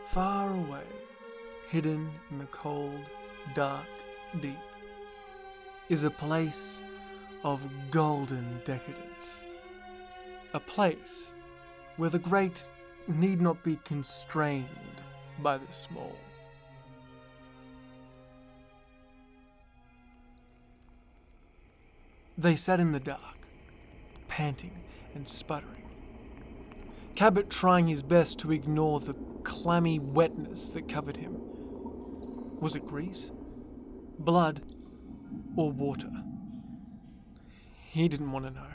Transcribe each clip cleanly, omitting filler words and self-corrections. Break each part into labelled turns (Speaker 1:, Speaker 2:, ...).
Speaker 1: Far away, hidden in the cold, dark deep, is a place of golden decadence. A place where the great need not be constrained by the small. They sat in the dark, panting and sputtering. Cabot trying his best to ignore the clammy wetness that covered him. Was it grease, blood, or water? He didn't want to know.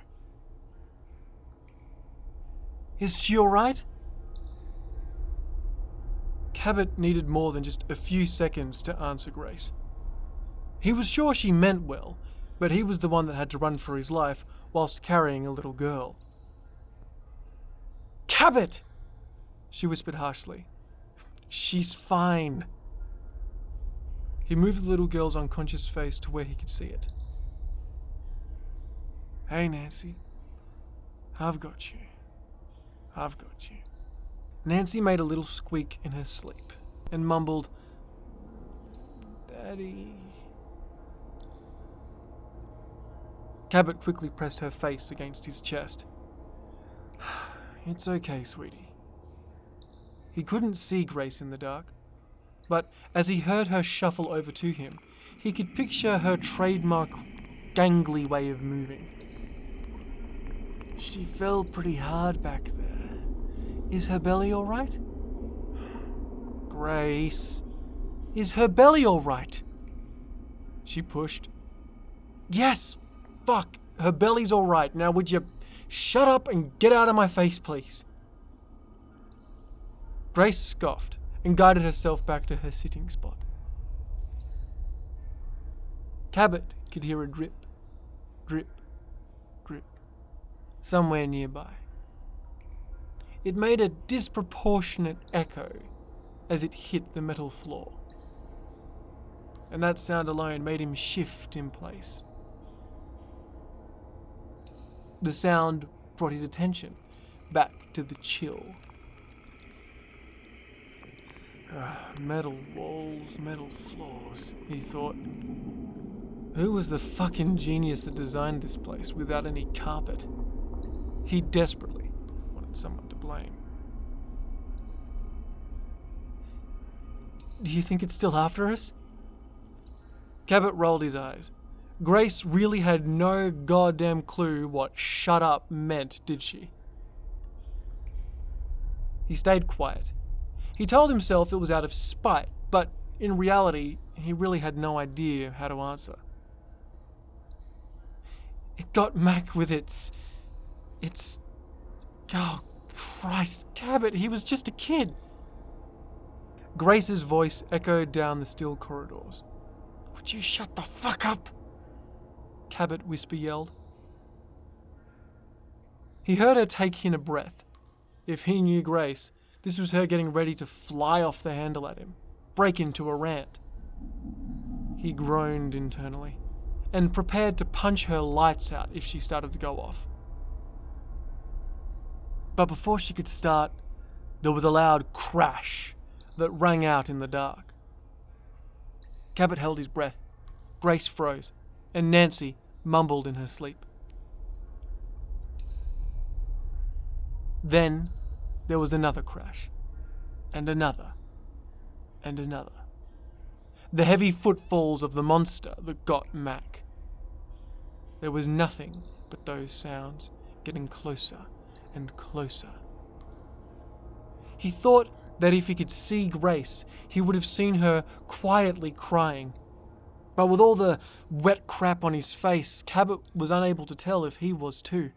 Speaker 1: Is she alright? Cabot needed more than just a few seconds to answer Grace. He was sure she meant well, but he was the one that had to run for his life whilst carrying a little girl. Cabot! She whispered harshly. She's fine. He moved the little girl's unconscious face to where he could see it. Hey, Nancy. I've got you. I've got you. Nancy made a little squeak in her sleep and mumbled, Daddy. Cabot quickly pressed her face against his chest. It's okay, sweetie. He couldn't see Grace in the dark, but as he heard her shuffle over to him, he could picture her trademark gangly way of moving. She fell pretty hard back there. Is her belly all right? Grace, is her belly all right? She pushed. Yes, fuck, her belly's all right. Now would you shut up and get out of my face, please? Grace scoffed and guided herself back to her sitting spot. Cabot could hear a drip, drip, drip, somewhere nearby. It made a disproportionate echo as it hit the metal floor. And that sound alone made him shift in place. The sound brought his attention back to the chill. Metal walls, metal floors, he thought. Who was the fucking genius that designed this place without any carpet? He desperately wanted someone to blame. Do you think it's still after us? Cabot rolled his eyes. Grace really had no goddamn clue what shut up meant, did she? He stayed quiet. He told himself it was out of spite, but in reality, he really had no idea how to answer. It got Mac with its... Oh, Christ, Cabot, he was just a kid. Grace's voice echoed down the still corridors. Would you shut the fuck up? Cabot whisper yelled. He heard her take in a breath. If he knew Grace, this was her getting ready to fly off the handle at him, break into a rant. He groaned internally, and prepared to punch her lights out if she started to go off. But before she could start, there was a loud crash that rang out in the dark. Cabot held his breath, Grace froze, and Nancy mumbled in her sleep. Then there was another crash, and another, and another. The heavy footfalls of the monster that got Mac. There was nothing but those sounds getting closer and closer. He thought that if he could see Grace, he would have seen her quietly crying. But with all the wet crap on his face, Cabot was unable to tell if he was too.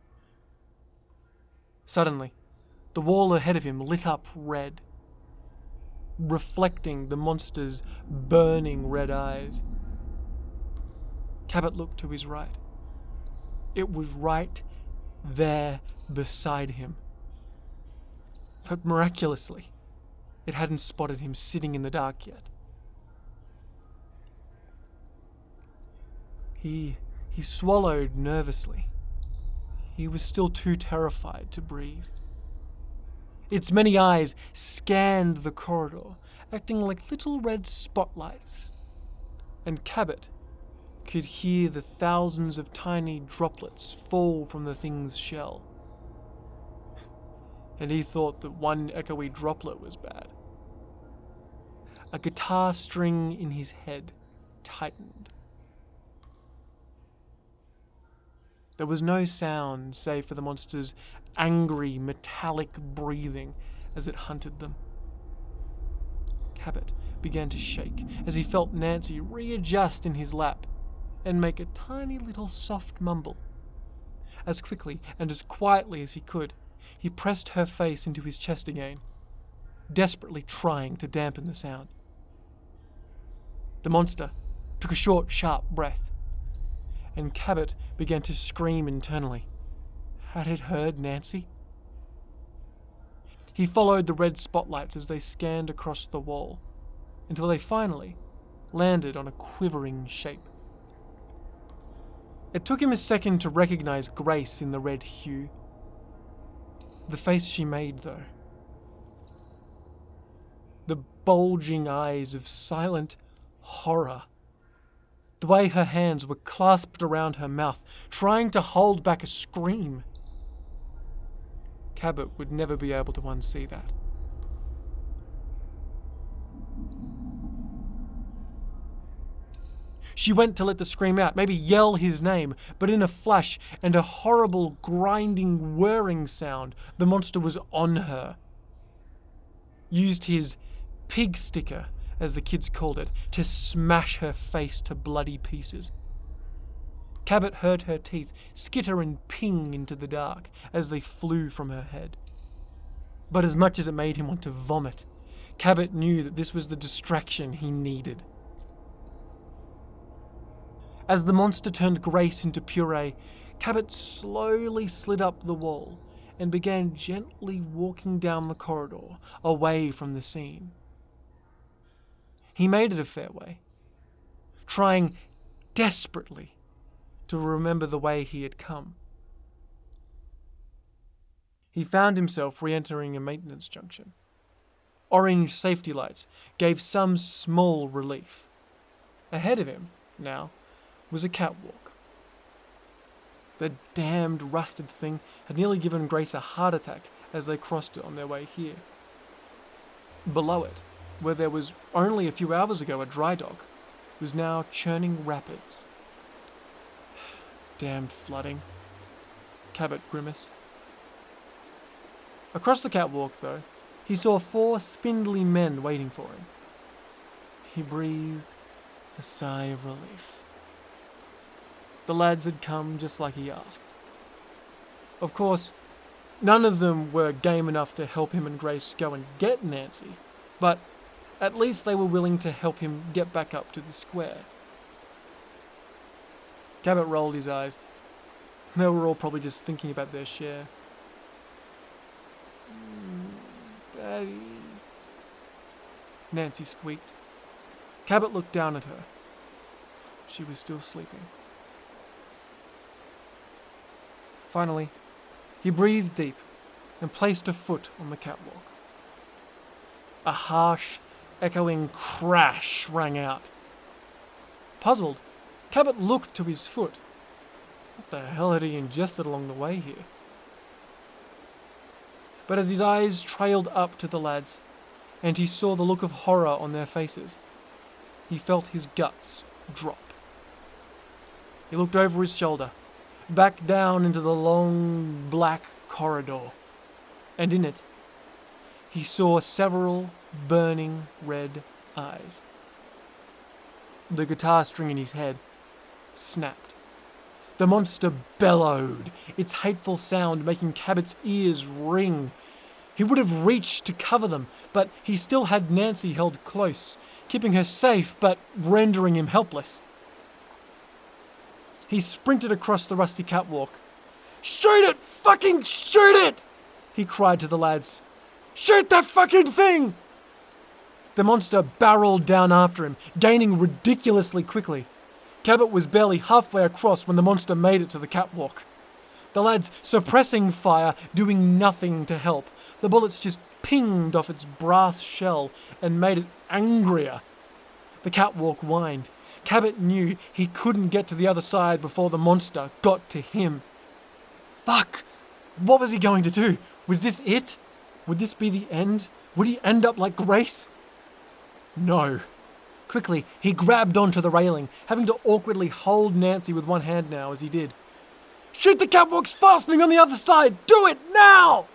Speaker 1: Suddenly, the wall ahead of him lit up red, reflecting the monster's burning red eyes. Cabot looked to his right. It was right there beside him. But miraculously, it hadn't spotted him sitting in the dark yet. He swallowed nervously. He was still too terrified to breathe. Its many eyes scanned the corridor, acting like little red spotlights. And Cabot could hear the thousands of tiny droplets fall from the thing's shell. And he thought that one echoey droplet was bad. A guitar string in his head tightened. There was no sound save for the monster's angry, metallic breathing as it hunted them. Cabot began to shake as he felt Nancy readjust in his lap and make a tiny little soft mumble. As quickly and as quietly as he could, he pressed her face into his chest again, desperately trying to dampen the sound. The monster took a short, sharp breath, and Cabot began to scream internally. Had it heard Nancy? He followed the red spotlights as they scanned across the wall, until they finally landed on a quivering shape. It took him a second to recognize Grace in the red hue. The face she made, though. The bulging eyes of silent horror. The way her hands were clasped around her mouth, trying to hold back a scream. Cabot would never be able to unsee that. She went to let the scream out, maybe yell his name, but in a flash and a horrible grinding, whirring sound, the monster was on her. Used his pig sticker, as the kids called it, to smash her face to bloody pieces. Cabot heard her teeth skitter and ping into the dark as they flew from her head. But as much as it made him want to vomit, Cabot knew that this was the distraction he needed. As the monster turned Grace into puree, Cabot slowly slid up the wall and began gently walking down the corridor, away from the scene. He made it a fair way, trying desperately to remember the way he had come. He found himself re-entering a maintenance junction. Orange safety lights gave some small relief. Ahead of him, now, was a catwalk. The damned rusted thing had nearly given Grace a heart attack as they crossed it on their way here. Below it, where there was only a few hours ago a dry dock, was now churning rapids. Damned flooding. Cabot grimaced. Across the catwalk, though, he saw 4 spindly men waiting for him. He breathed a sigh of relief. The lads had come just like he asked. Of course, none of them were game enough to help him and Grace go and get Nancy, but at least they were willing to help him get back up to the square. Cabot rolled his eyes. They were all probably just thinking about their share. Daddy, Nancy squeaked. Cabot looked down at her. She was still sleeping. Finally, he breathed deep and placed a foot on the catwalk. A harsh, echoing crash rang out. Puzzled, Cabot looked to his foot. What the hell had he ingested along the way here? But as his eyes trailed up to the lads, and he saw the look of horror on their faces, he felt his guts drop. He looked over his shoulder, back down into the long, black corridor, and in it, he saw several burning red eyes. The guitar string in his head snapped. The monster bellowed, its hateful sound making Cabot's ears ring. He would have reached to cover them, but he still had Nancy held close, keeping her safe but rendering him helpless. He sprinted across the rusty catwalk. "Shoot it! Fucking shoot it!" he cried to the lads. "Shoot that fucking thing!" The monster barreled down after him, gaining ridiculously quickly. Cabot was barely halfway across when the monster made it to the catwalk. The lads suppressing fire, doing nothing to help, the bullets just pinged off its brass shell and made it angrier. The catwalk whined. Cabot knew he couldn't get to the other side before the monster got to him. Fuck! What was he going to do? Was this it? Would this be the end? Would he end up like Grace? No. Quickly, he grabbed onto the railing, having to awkwardly hold Nancy with one hand now as he did. Shoot the catwalk's fastening on the other side! Do it now!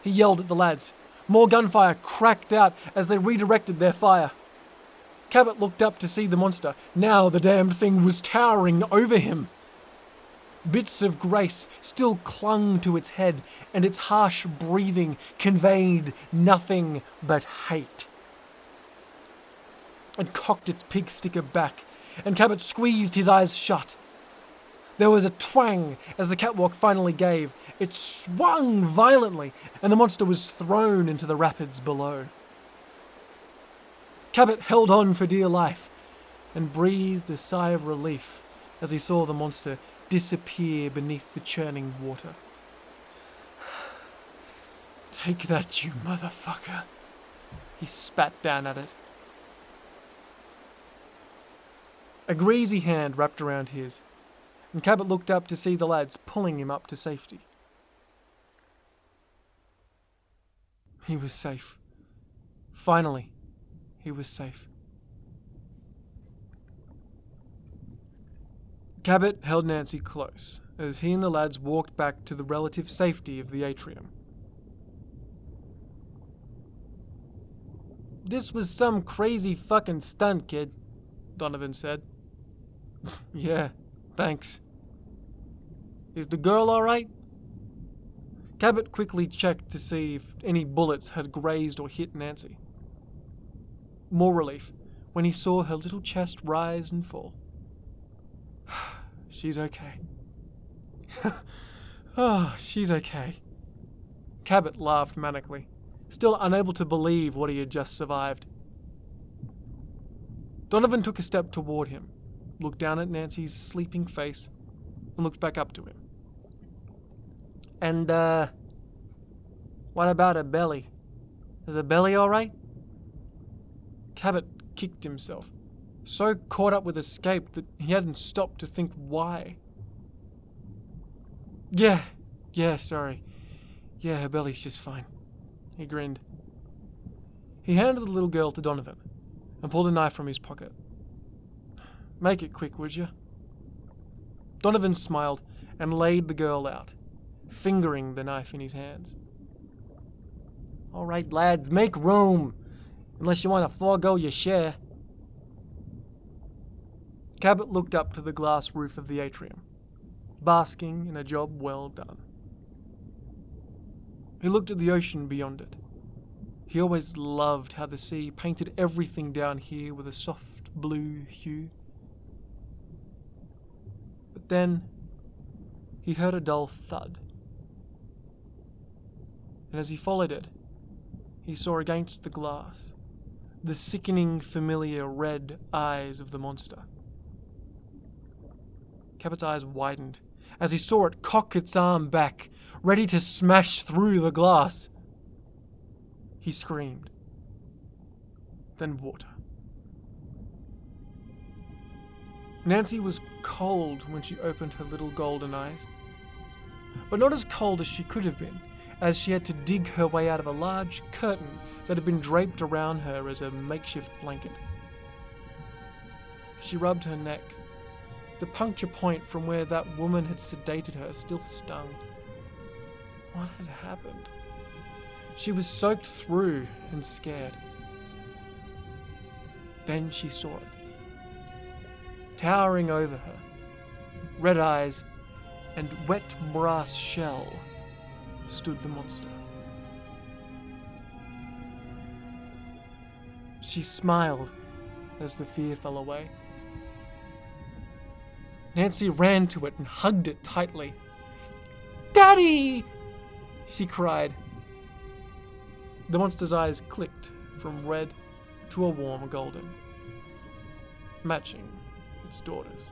Speaker 1: He yelled at the lads. More gunfire cracked out as they redirected their fire. Cabot looked up to see the monster. Now the damned thing was towering over him. Bits of Grace still clung to its head, and its harsh breathing conveyed nothing but hate. It cocked its pig sticker back, and Cabot squeezed his eyes shut. There was a twang as the catwalk finally gave. It swung violently, and the monster was thrown into the rapids below. Cabot held on for dear life and breathed a sigh of relief as he saw the monster disappear beneath the churning water. Take that, you motherfucker. He spat down at it. A greasy hand wrapped around his, and Cabot looked up to see the lads pulling him up to safety. He was safe. Finally, he was safe. Cabot held Nancy close as he and the lads walked back to the relative safety of the atrium. This was some crazy fucking stunt, kid, Donovan said. Yeah, thanks. Is the girl alright? Cabot quickly checked to see if any bullets had grazed or hit Nancy. More relief when he saw her little chest rise and fall. She's okay. Oh, she's okay. Cabot laughed manically, still unable to believe what he had just survived. Donovan took a step toward him, looked down at Nancy's sleeping face, and looked back up to him. And, what about her belly? Is her belly alright? Cabot kicked himself, so caught up with escape that he hadn't stopped to think why. Yeah, sorry. Yeah, her belly's just fine. He grinned. He handed the little girl to Donovan and pulled a knife from his pocket. Make it quick, would you? Donovan smiled and laid the girl out, fingering the knife in his hands. All right, lads, make room, unless you want to forego your share. Cabot looked up to the glass roof of the atrium, basking in a job well done. He looked at the ocean beyond it. He always loved how the sea painted everything down here with a soft blue hue. But then he heard a dull thud. And as he followed it, he saw against the glass the sickening, familiar red eyes of the monster. Cabot's eyes widened as he saw it cock its arm back, ready to smash through the glass. He screamed. Then water. Nancy was cold when she opened her little golden eyes, but not as cold as she could have been, as she had to dig her way out of a large curtain that had been draped around her as a makeshift blanket. She rubbed her neck. The puncture point from where that woman had sedated her still stung. What had happened? She was soaked through and scared. Then she saw it. Towering over her, red eyes and wet brass shell, stood the monster. She smiled as the fear fell away. Nancy ran to it and hugged it tightly. "Daddy!" she cried. The monster's eyes clicked from red to a warm golden, matching its daughter's.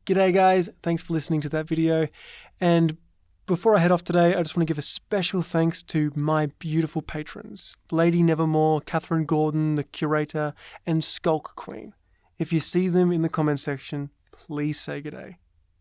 Speaker 1: G'day guys, thanks for listening to that video. And before I head off today, I just want to give a special thanks to my beautiful patrons, Lady Nevermore, Catherine Gordon, the Curator, and Skulk Queen. If you see them in the comment section, please say g'day.